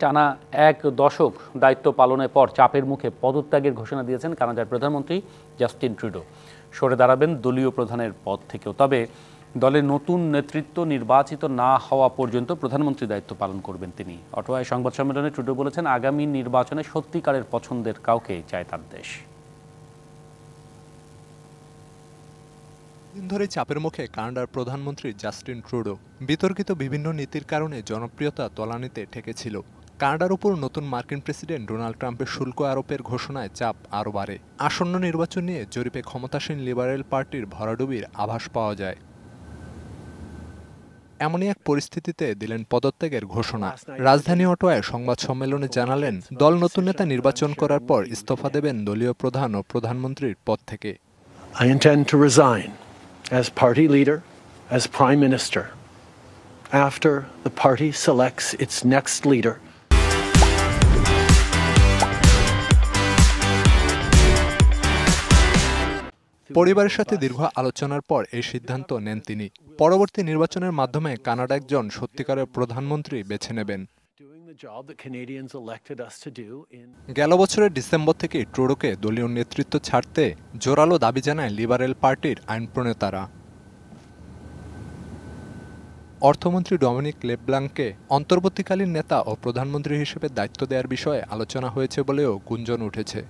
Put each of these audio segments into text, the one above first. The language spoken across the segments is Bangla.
টানা এক দশক দায়িত্ব পালনের পর চাপের মুখে পদত্যাগের ঘোষণা দিয়েছেন কানাডার প্রধানমন্ত্রী জাস্টিন ট্রুডো। সরে দাঁড়াবেন দলীয় প্রধানের পদ থেকেও। তবে দলের নতুন নেতৃত্ব নির্বাচিত না হওয়া পর্যন্ত প্রধানমন্ত্রী দায়িত্ব পালন করবেন তিনি। অটোয়ায় সংবাদ সম্মেলনে ট্রুডো বলেছেন, আগামী নির্বাচনে সত্যিকারের পছন্দের কাউকে চায় তার দেশ। দিন ধরে চাপের মুখে কানাডার প্রধানমন্ত্রী জাস্টিন ট্রুডো। বিতর্কিত বিভিন্ন নীতির কারণে জনপ্রিয়তা তলানিতে ঠেকেছিল। কানাডার উপর নতুন মার্কিন প্রেসিডেন্ট ডোনাল্ড ট্রাম্পের শুল্ক আরোপের ঘোষণায় চাপ আরও বাড়ে। আসন্ন নির্বাচন নিয়ে জরিপে ক্ষমতাসীন লিবারেল পার্টির ভরাডুবির আভাস পাওয়া যায়। এমনই এক পরিস্থিতিতে দিলেন পদত্যাগের ঘোষণা। রাজধানী অটোয়ায় সংবাদ সম্মেলনে জানালেন, দল নতুন নেতা নির্বাচন করার পর ইস্তফা দেবেন দলীয় প্রধান ও প্রধানমন্ত্রীর পদ থেকে। I intend to resign as party leader, as prime minister, after the party selects its next leader. পরিবারের সাথে দীর্ঘ আলোচনার পর এই সিদ্ধান্ত নেন তিনি। পরবর্তী নির্বাচনের মাধ্যমে কানাডা একজন সত্যিকারের প্রধানমন্ত্রী বেছে নেবেন। গেল বছরের ডিসেম্বর থেকে ট্রুডোকে দলীয় নেতৃত্ব ছাড়তে জোরালো দাবি জানায় লিবারেল পার্টির আইন প্রণেতারা। অর্থমন্ত্রী ডমিনিক লেব্লাঙ্ককে অন্তর্বর্তীকালীন নেতা ও প্রধানমন্ত্রী হিসেবে দায়িত্ব দেওয়ার বিষয়ে আলোচনা হয়েছে বলেও গুঞ্জন উঠেছে।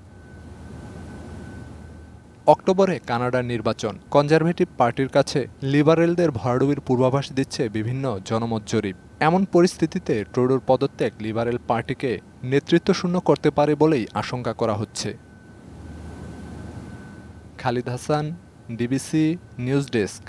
অক্টোবরে কানাডার নির্বাচন। কনজারভেটিভ পার্টির কাছে লিবারেলদের ভরাডুবির পূর্বাভাস দিচ্ছে বিভিন্ন জনমত জরিপ। এমন পরিস্থিতিতে ট্রুডোর পদত্যাগ লিবারেল পার্টিকে নেতৃত্বশূন্য করতে পারে বলেই আশঙ্কা করা হচ্ছে। Khalid Hasan, DBC news desk.